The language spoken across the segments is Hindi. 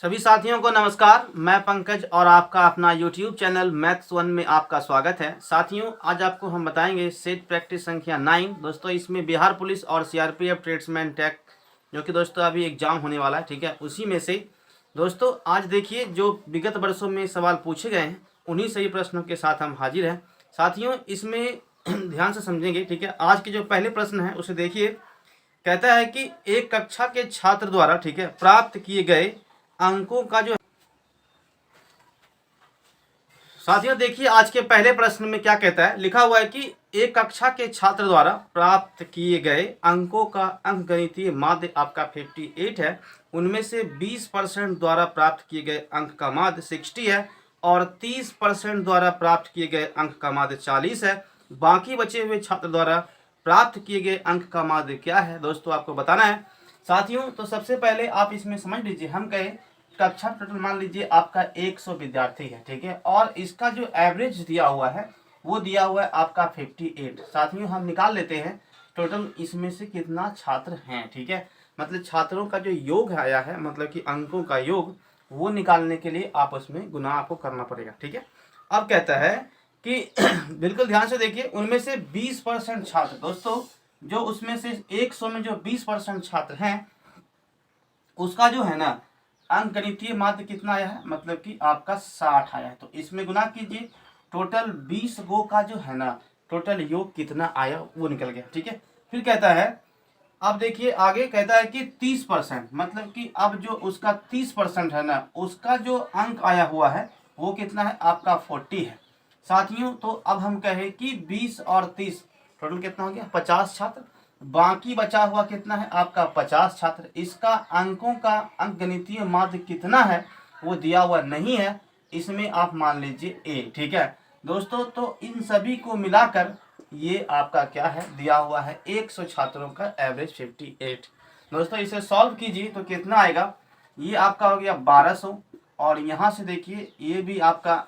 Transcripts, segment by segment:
सभी साथियों को नमस्कार। मैं पंकज और आपका अपना यूट्यूब चैनल मैथ्स वन में आपका स्वागत है। साथियों, आज आपको हम बताएंगे सेट प्रैक्टिस संख्या 9। दोस्तों, इसमें बिहार पुलिस और सीआरपीएफ ट्रेड्समैन टैग जो कि दोस्तों अभी एग्जाम होने वाला है, ठीक है, उसी में से दोस्तों आज देखिए जो विगत वर्षों में सवाल पूछे गए हैं उन्हीं सही प्रश्नों के साथ हम हाजिर हैं। साथियों, इसमें ध्यान से समझेंगे, ठीक है। आज के जो पहले प्रश्न है उसे देखिए। कहता है कि एक कक्षा के छात्र द्वारा, ठीक है, प्राप्त किए गए अंकों का जो साथियों देखिए आज के पहले प्रश्न में क्या कहता है, लिखा हुआ है कि एक कक्षा के छात्र द्वारा प्राप्त किए गए अंकों का अंकगणितीय माध्य आपका 58 है। उनमें से 20% द्वारा प्राप्त किए गए अंक का माध्य 60 है और 30% द्वारा प्राप्त किए गए अंक का माध्य 40 है। बाकी बचे हुए छात्र द्वारा प्राप्त किए गए अंक का माध्य क्या है, दोस्तों आपको बताना है। साथियों, तो सबसे पहले आप इसमें समझ लीजिए, हम कहे कक्षा टोटल मान लीजिए आपका 100 विद्यार्थी है, ठीक है, और इसका जो एवरेज दिया हुआ है वो दिया हुआ है आपका 58। साथियों, हम निकाल लेते हैं टोटल इसमें से कितना छात्र हैं, ठीक है, मतलब छात्रों का जो योग आया है, मतलब कि अंकों का योग, वो निकालने के लिए आप उसमें गुना आपको करना पड़ेगा, ठीक है। अब कहता है कि बिल्कुल ध्यान से देखिए, उनमें से 20% छात्र, दोस्तों जो उसमें से 100 में जो 20% छात्र हैं उसका जो है ना अंकगणितीय माध्य कितना आया है, मतलब कि आपका 60 आया है। तो इसमें गुना कीजिए, टोटल 20 गो का जो है ना टोटल योग कितना आया वो निकल गया, ठीक है। फिर कहता है, अब देखिए आगे कहता है कि 30%, मतलब कि अब जो उसका 30% है ना उसका जो अंक आया हुआ है वो कितना है आपका 40 है। साथियों, तो अब हम कहें कि 20 और 30 टोटल कितना हो गया 50 छात्र। बाकी बचा हुआ कितना है आपका 50 छात्र। इसका अंकों का अंकगणितीय माध्य कितना है वो दिया हुआ नहीं है, इसमें आप मान लीजिए ए, ठीक है दोस्तों। तो इन सभी को मिलाकर ये आपका क्या है दिया हुआ है 100 छात्रों का एवरेज 58। दोस्तों इसे सॉल्व कीजिए तो कितना आएगा, ये आपका हो गया 1200 और यहाँ से देखिए ये भी आपका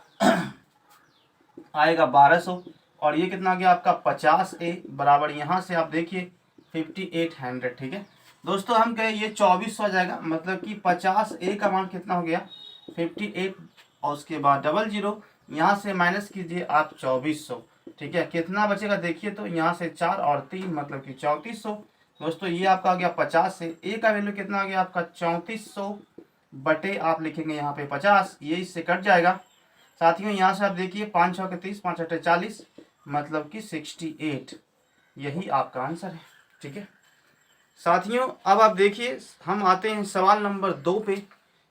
आएगा 1200 और ये कितना आ गया आपका 50A बराबर यहाँ से आप देखिए 5800, ठीक है दोस्तों। हम कहें ये 2400 आ जाएगा, मतलब कि 50A का मान कितना हो गया 58 और उसके बाद 00 यहाँ से माइनस कीजिए आप 2400, ठीक है। कितना बचेगा देखिए, तो यहाँ से 4 और 3 मतलब कि 3400। दोस्तों ये आपका आ गया 50 से ए का वैल्यू कितना आ गया आपका 3400 बटे आप लिखेंगे यहाँ पे 50, ये इससे कट जाएगा। साथियों यहाँ से आप देखिए 5 6 के 30, 5 8 40 मतलब कि 68, यही आपका आंसर है, ठीक है। साथियों अब आप देखिए हम आते हैं सवाल नंबर 2 पे।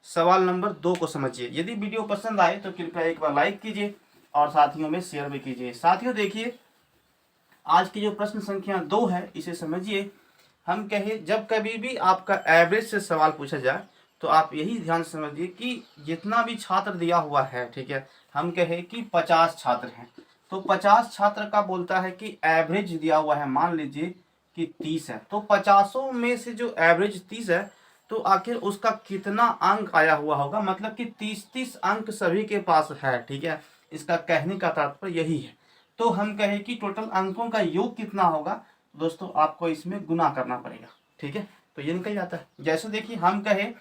सवाल नंबर 2 को समझिए। यदि वीडियो पसंद आए तो कृपया एक बार लाइक कीजिए और साथियों में शेयर भी कीजिए। साथियों देखिए आज की जो प्रश्न संख्या 2 है इसे समझिए। हम कहे जब कभी भी आपका एवरेज से सवाल पूछा जाए तो आप यही ध्यान समझिए कि जितना भी छात्र दिया हुआ है, ठीक है, हम कहे कि 50 छात्र हैं तो 50 छात्र का बोलता है कि एवरेज दिया हुआ है मान लीजिए कि 30 है, तो 50 में से जो एवरेज 30 है तो आखिर उसका कितना अंक आया हुआ होगा, मतलब कि 30 अंक सभी के पास है, ठीक है। इसका कहने का तात्पर्य यही है। तो हम कहें कि टोटल अंकों का योग कितना होगा, दोस्तों आपको इसमें गुना करना पड़ेगा, ठीक है। तो ये निकल जाता है। जैसे देखिए हम कहें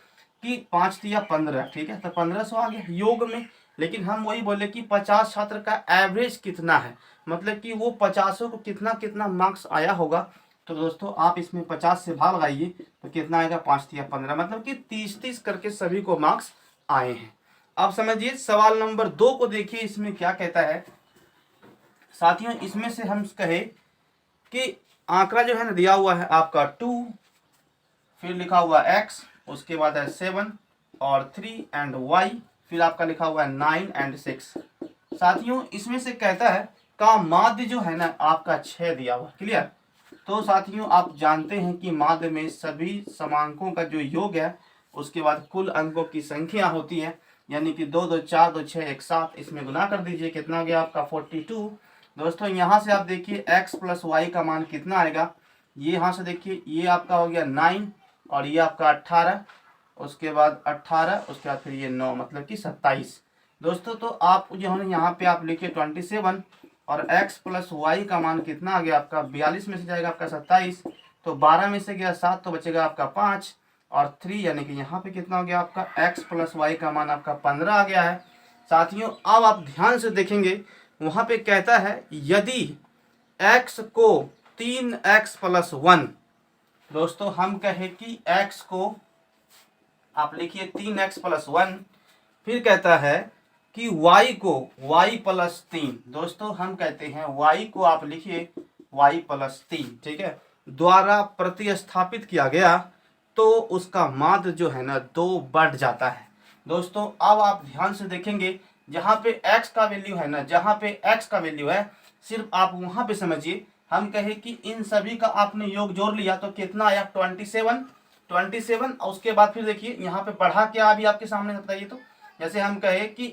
कि 5 या 15, ठीक है, तो 1500 आ गया योग में, लेकिन हम वही बोले कि 50 छात्र का एवरेज कितना है, मतलब कि वो 50 को कितना कितना मार्क्स आया होगा। तो दोस्तों आप इसमें 50 से भाग लगाइए तो कितना आएगा 5 या 15, मतलब कि 30 करके सभी को मार्क्स आए हैं। अब समझिए सवाल नंबर 2 को देखिए, इसमें क्या कहता है। साथियों इसमें से हम कहे कि आंकड़ा जो है ना दिया हुआ है आपका 2, फिर लिखा हुआ x, उसके बाद है 7 और 3 एंड y, फिर आपका लिखा हुआ है 9 एंड 6। साथियों इसमें से कहता है का माध्य जो है ना आपका 6 दिया हुआ, क्लियर। तो साथियों आप जानते हैं कि माध्य में सभी समांकों का जो योग है उसके बाद कुल अंकों की संख्या होती है, यानी कि 2 2 4 2 6 1 7, इसमें गुना कर दीजिए कितना हो गया आपका 42। दोस्तों यहाँ से आप देखिए x प्लस वाई का मान कितना आएगा, ये यहाँ से देखिए ये आपका हो गया 9 और ये आपका 18, उसके बाद 18, उसके बाद फिर ये 9 मतलब कि 27। दोस्तों तो आप जो है यहाँ पे आप लिखिए 27 और x प्लस वाई का मान कितना आ गया आपका 42 में से जाएगा आपका 27, तो 12 में से गया 7 तो बचेगा आपका 5 और 3 यानी कि यहाँ पे कितना हो गया आपका x प्लस वाई का मान आपका 15 आ गया है। साथियों अब आप ध्यान से देखेंगे वहाँ पे कहता है यदि x को 3x प्लस 1, दोस्तों हम कहे कि x को आप लिखिए 3x प्लस 1, फिर कहता है कि y को y प्लस 3, दोस्तों हम कहते हैं y को आप लिखिए y प्लस 3, ठीक है, द्वारा प्रतिस्थापित किया गया तो उसका माध्य जो है ना 2 बढ़ जाता है। दोस्तों अब आप ध्यान से देखेंगे जहाँ पे x का वैल्यू है ना, जहाँ पे x का वैल्यू है सिर्फ आप वहाँ पे समझिए, हम कहे कि इन सभी का आपने योग जोड़ लिया तो कितना आया 27 और उसके बाद फिर देखिए यहाँ पे बढ़ा क्या अभी आपके सामने बताइए। तो जैसे हम कहे कि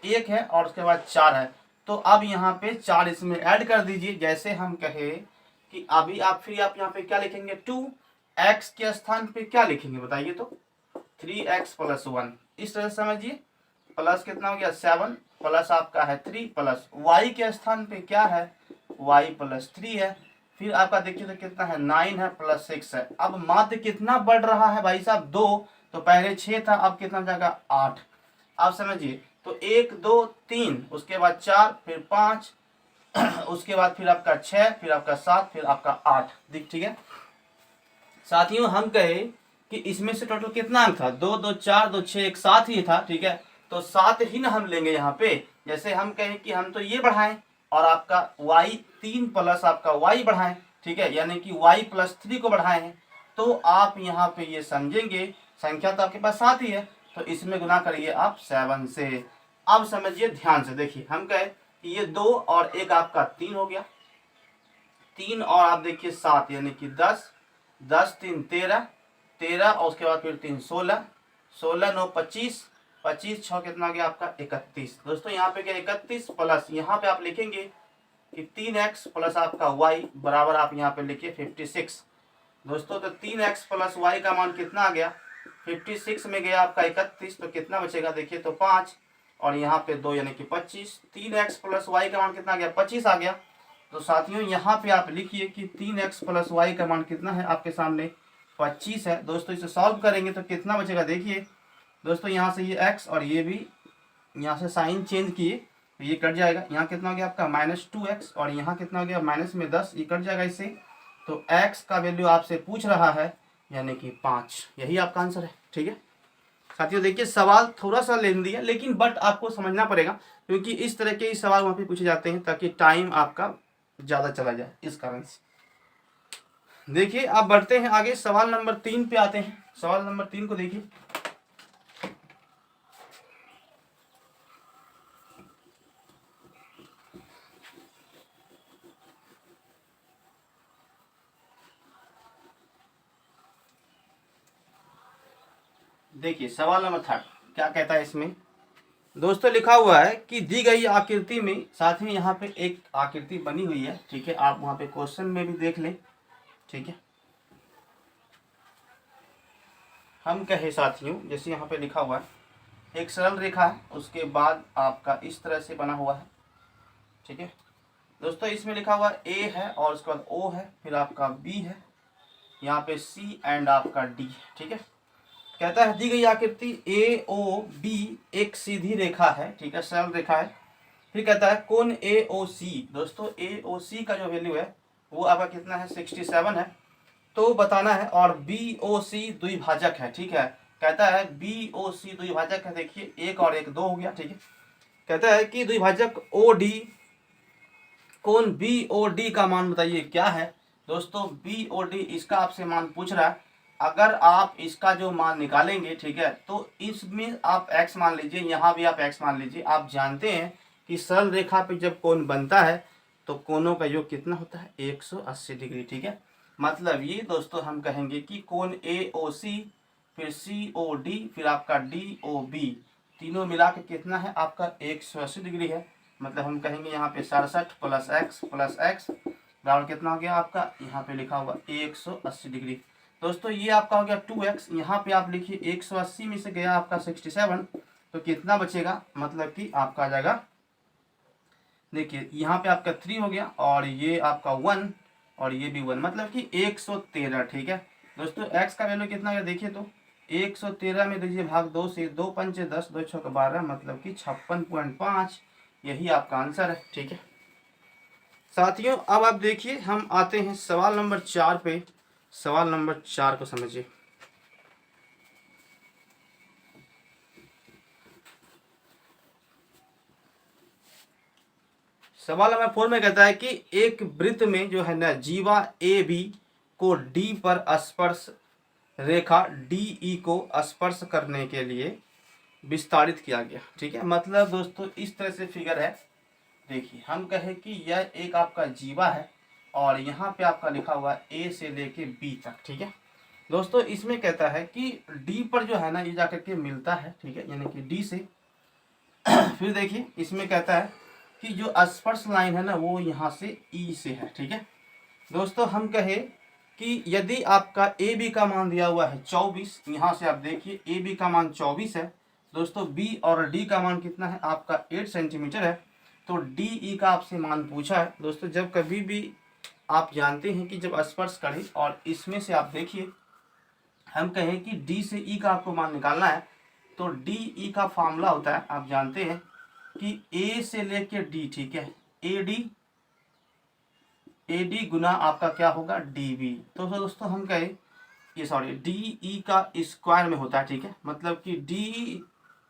एक है और उसके बाद 4 है, तो अब यहाँ पे 4 इसमें ऐड कर दीजिए। जैसे हम कहे कि अभी आप फिर आप यहाँ पे क्या लिखेंगे 2x के स्थान पे क्या लिखेंगे बताइए, तो 3x प्लस 1, इस तरह से समझिए। प्लस कितना हो गया 7 प्लस आपका है 3 प्लस y के स्थान पे क्या है y प्लस 3 है, फिर आपका देखिए तो कितना है 9 है प्लस 6 है। अब माध्य कितना बढ़ रहा है भाई साहब 2, तो पहले 6 था अब कितना जाएगा 8। आप समझिए तो 1 2 3 उसके बाद 4 फिर 5 उसके बाद फिर आपका 6 फिर आपका 7 फिर आपका 8, ठीक है। साथियों हम कहे कि इसमें से टोटल कितना अंक था 2 2 4 2 6 एक साथ ही था, ठीक है, तो 7 ही ना हम लेंगे यहाँ पे। जैसे हम कहें कि हम तो ये बढ़ाएं और आपका y 3 प्लस आपका y बढ़ाएं, ठीक है, यानी कि y प्लस 3 को बढ़ाएं हैं, तो आप यहाँ पे ये समझेंगे संख्या तो आपके पास 7 ही है, तो इसमें गुना करिए आप 7 से। अब समझिए ध्यान से देखिए, हम कहे कि ये 2 और 1 आपका 3 हो गया, 3 और आप देखिए 7 यानी कि 10, 10 3 13, 13 और उसके बाद फिर 3 16, 16 9 25, 25 6 कितना हो गया आपका 31। दोस्तों यहाँ पे क्या 31 प्लस यहाँ पे आप लिखेंगे कि 3x प्लस आपका y बराबर आप यहाँ पे लिखिए 56। दोस्तों तो 3x प्लस y का मान कितना आ गया 56 में गया आपका 31, तो कितना बचेगा देखिए तो 5 और यहाँ पे 2 यानी कि 25। 3x प्लस y का मान कितना आ गया 25 आ गया। तो साथियों यहाँ पे आप लिखिए कि 3x प्लस वाई का मान कितना है आपके सामने 25 है। दोस्तों इसे सॉल्व करेंगे तो कितना बचेगा देखिए दोस्तों, यहाँ से ये x और ये भी यहाँ से साइन चेंज किए तो ये कट जाएगा, यहाँ कितना हो गया आपका -2x और यहाँ कितना हो गया माइनस में 10, ये कट जाएगा इससे। तो x का वैल्यू आपसे पूछ रहा है यानी कि 5, यही आपका आंसर है, ठीक है। साथियों देखिए सवाल थोड़ा सा लेंदी है लेकिन बट आपको समझना पड़ेगा क्योंकि इस तरह के सवाल वहाँ पे पूछे जाते हैं ताकि टाइम आपका ज़्यादा चला जाए, इस कारण से। देखिए आप बढ़ते हैं आगे, सवाल नंबर 3 पे आते हैं। सवाल नंबर 3 को देखिए, देखिए सवाल नंबर 3 क्या कहता है इसमें। दोस्तों लिखा हुआ है कि दी गई आकृति में, साथ में यहाँ पे एक आकृति बनी हुई है, ठीक है, आप वहाँ पे क्वेश्चन में भी देख लें, ठीक है। हम कहे साथियों जैसे यहाँ पे लिखा हुआ है एक सरल रेखा है, उसके बाद आपका इस तरह से बना हुआ है, ठीक है। दोस्तों इसमें लिखा हुआ ए है और उसके बाद ओ है, फिर आपका बी है, यहाँ पे सी एंड आपका डी, ठीक है। कहता है दी गई आकृति ए ओ बी एक सीधी रेखा है, ठीक है, सरल रेखा है। फिर कहता है कोण ए ओ सी, दोस्तों ए ओ सी का जो वैल्यू है वो आपका कितना है 67 है, तो बताना है। और बी ओ सी द्विभाजक है, ठीक है, कहता है बी ओ सी द्विभाजक है, देखिए 1 और 1 2 हो गया, ठीक है। कहता है कि द्विभाजक ओ डी, कोण बी ओ डी का मान बताइए क्या है। दोस्तों बी ओ डी इसका आपसे मान पूछ रहा है, अगर आप इसका जो मान निकालेंगे, ठीक है, तो इसमें आप x मान लीजिए, यहाँ भी आप x मान लीजिए। आप जानते हैं कि सरल रेखा पे जब कोण बनता है तो कोणों का योग कितना होता है 180 डिग्री, ठीक है। मतलब ये दोस्तों हम कहेंगे कि कोण ए ओ सी फिर सी ओ डी फिर आपका डी ओ बी तीनों मिला के कितना है आपका 180 डिग्री है। मतलब हम कहेंगे यहाँ पे 67 प्लस एक्स बराबर कितना हो गया आपका, यहाँ पे लिखा हुआ 180 डिग्री। दोस्तों ये आपका हो गया 2x, यहाँ पे आप लिखिए 180 में से गया आपका 67, तो कितना बचेगा, मतलब कि आपका आ जाएगा देखिए यहाँ पे आपका 3 हो गया और ये आपका 1 और ये भी 1, मतलब कि 113, ठीक है। दोस्तों x का वैल्यू कितना गया देखिए तो 113 में दीजिए भाग 2 से, 2 पंचे 10, 2 छक्के 12, मतलब कि 56.5। यही आपका आंसर है। ठीक है साथियों, अब आप देखिए हम आते हैं सवाल नंबर 4 पे। सवाल नंबर 4 को समझिए। सवाल नंबर 4 में कहता है कि एक वृत्त में जो है ना जीवा ए बी को डी पर स्पर्श रेखा डी ई को स्पर्श करने के लिए विस्तारित किया गया। ठीक है, मतलब दोस्तों इस तरह से फिगर है। देखिए हम कहें कि यह एक आपका जीवा है और यहाँ पे आपका लिखा हुआ है ए से लेके बी तक। ठीक है दोस्तों, इसमें कहता है कि डी पर जो है ना ये जाकर के मिलता है। ठीक है, यानी कि डी से फिर देखिए इसमें कहता है कि जो स्पर्श लाइन है ना वो यहाँ से ई से है। ठीक है दोस्तों, हम कहे कि यदि आपका ए बी का मान दिया हुआ है 24, यहाँ से आप देखिए ए बी का मान 24 है दोस्तों, बी और डी का मान कितना है आपका 8 सेंटीमीटर है। तो डी ई का आपसे मान पूछा है दोस्तों। जब कभी भी आप जानते हैं कि जब स्पर्श करें और इसमें से आप देखिए हम कहें कि डी से ई का आपको मान निकालना है, तो डी ई का फार्मूला होता है, आप जानते हैं कि ए से लेके डी। ठीक है, ए डी गुना आपका क्या होगा डी बी। तो दोस्तों हम कहें ये सॉरी डी ई का स्क्वायर में होता है। ठीक है, मतलब कि डी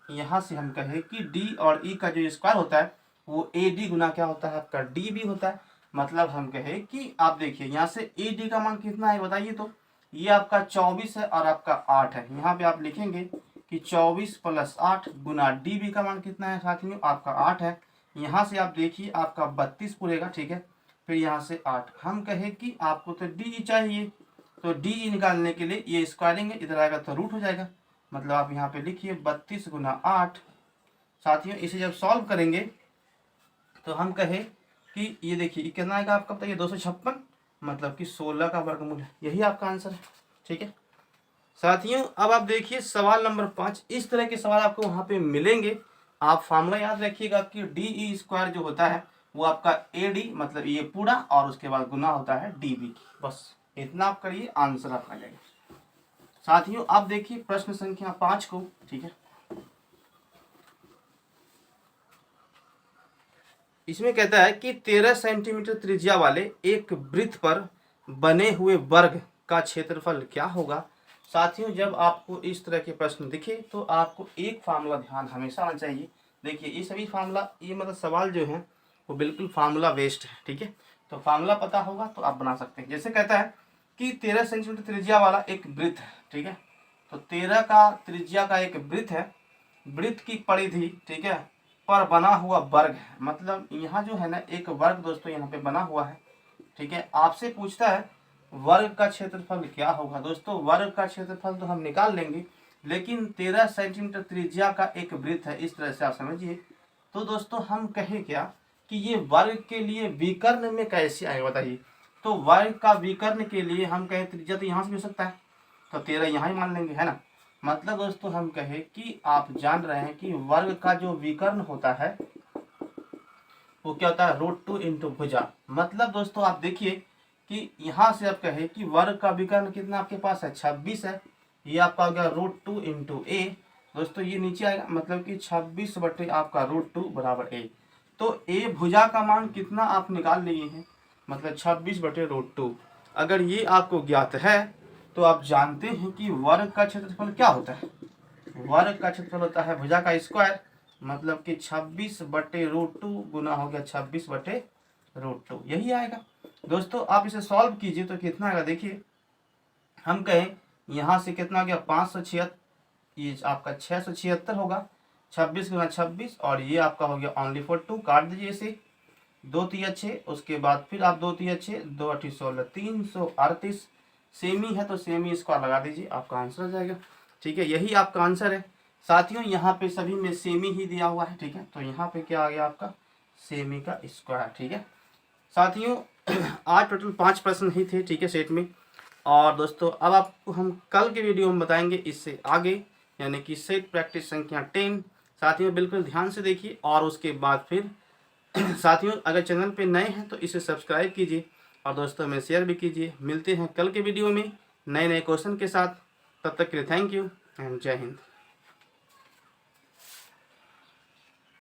यहाँ से हम कहें कि डी और ई का जो स्क्वायर होता है वो ए डी गुना क्या होता है आपका डी बी होता है। मतलब हम कहें कि आप देखिए यहाँ से ए डी का मान कितना है बताइए। तो ये आपका 24 है और आपका 8 है। यहाँ पे आप लिखेंगे कि 24 + 8 गुना डी बी का मान कितना है साथियों आपका 8 है। यहाँ से आप देखिए आपका 32 पूरेगा। ठीक है, फिर यहाँ से 8। हम कहें कि आपको तो डी ई चाहिए, तो डी ई निकालने के लिए ये स्क्वायरिंग है, इधर आएगा तो रूट हो जाएगा। मतलब आप यहाँ पे लिखिए 32 गुना 8। साथियों इसे जब सॉल्व करेंगे तो हम कहें कि ये देखिए कितना आएगा आपका बताइए 256, मतलब कि 16 का वर्गमूल है। यही आपका आंसर है। ठीक है साथियों, अब आप देखिए सवाल नंबर 5। इस तरह के सवाल आपको वहाँ पे मिलेंगे। आप फार्मूला याद रखिएगा कि डी ई स्क्वायर जो होता है वो आपका ए डी मतलब ये पूरा और उसके बाद गुना होता है डी बी की। बस इतना आप करिए, आंसर आपका जाएगा। साथियों आप देखिए प्रश्न संख्या 5 को। ठीक है, इसमें कहता है कि 13 सेंटीमीटर त्रिज्या वाले एक वृत्त पर बने हुए वर्ग का क्षेत्रफल क्या होगा। साथियों जब आपको इस तरह के प्रश्न दिखे तो आपको एक फार्मूला ध्यान हमेशा आना चाहिए। देखिए ये सभी फार्मूला, ये मतलब सवाल जो है वो बिल्कुल फार्मूला बेस्ड है। ठीक है, तो फार्मूला पता होगा तो आप बना सकते हैं। जैसे कहता है कि 13 सेंटीमीटर त्रिज्या वाला एक वृत्त है। ठीक है, तो 13 का त्रिज्या का एक वृत्त है, वृत्त की परिधि ठीक है पर बना हुआ वर्ग है। मतलब यहाँ जो है ना एक वर्ग दोस्तों यहाँ पे बना हुआ है। ठीक है, आपसे पूछता है वर्ग का क्षेत्रफल क्या होगा। दोस्तों वर्ग का क्षेत्रफल तो हम निकाल लेंगे, लेकिन 13 सेंटीमीटर त्रिज्या का एक वृत्त है, इस तरह से आप समझिए। तो दोस्तों हम कहें क्या कि ये वर्ग के लिए विकर्ण में कैसे आएगा बताइए। तो वर्ग का विकर्ण के लिए हम कहें त्रिज्या तो यहाँ से भी हो सकता है, तो 13 यहाँ ही मान लेंगे, है ना। मतलब दोस्तों हम कहें कि आप जान रहे हैं कि वर्ग का जो विकर्ण होता है वो क्या होता है √2 इंटू भुजा। मतलब दोस्तों आप देखिए कि यहाँ से आप कहें कि वर्ग का विकर्ण कितना आपके पास है 26 है, ये आपका हो गया √2 इंटू ए। दोस्तों ये नीचे आएगा, मतलब कि 26 बटे आपका √2 बराबर ए। तो ए भुजा का मान कितना आप निकाल लिए हैं, मतलब 26 बटे √2। अगर ये आपको ज्ञात है तो आप जानते हैं कि वर्ग का क्षेत्रफल क्या होता है। वर्ग का क्षेत्रफल होता है भुजा का स्क्वायर, मतलब कि 26 बटे √2 गुना हो गया 26 बटे √2, यही आएगा। दोस्तों आप इसे सॉल्व कीजिए तो कितना आएगा देखिए। हम कहें यहाँ से कितना हो गया 576, ये आपका 676 होगा। 26 गुना 26 और ये आपका हो गया ओनली फॉर 2, काट दीजिए इसे। 2 तिया 6, उसके बाद फिर आप 2 तिया 6, 2 8 16, 338। सेमी है तो सेमी स्क्वायर लगा दीजिए, आपका आंसर आ जाएगा। ठीक है, यही आपका आंसर है। साथियों यहाँ पे सभी में सेमी ही दिया हुआ है। ठीक है, तो यहाँ पे क्या आ गया आपका सेमी का स्क्वायर। ठीक है साथियों, आज टोटल 5 प्रश्न ही थे। ठीक है सेट में। और दोस्तों अब आपको हम कल के वीडियो में बताएंगे इससे आगे, यानी कि सेट प्रैक्टिस संख्या 10। साथियों बिल्कुल ध्यान से देखिए और उसके बाद फिर साथियों अगर चैनल पे नए हैं तो इसे सब्सक्राइब कीजिए और दोस्तों में शेयर भी कीजिए। मिलते हैं कल के वीडियो में नए क्वेश्चन के साथ, तब तक के लिए थैंक यू। एंड जय हिंद।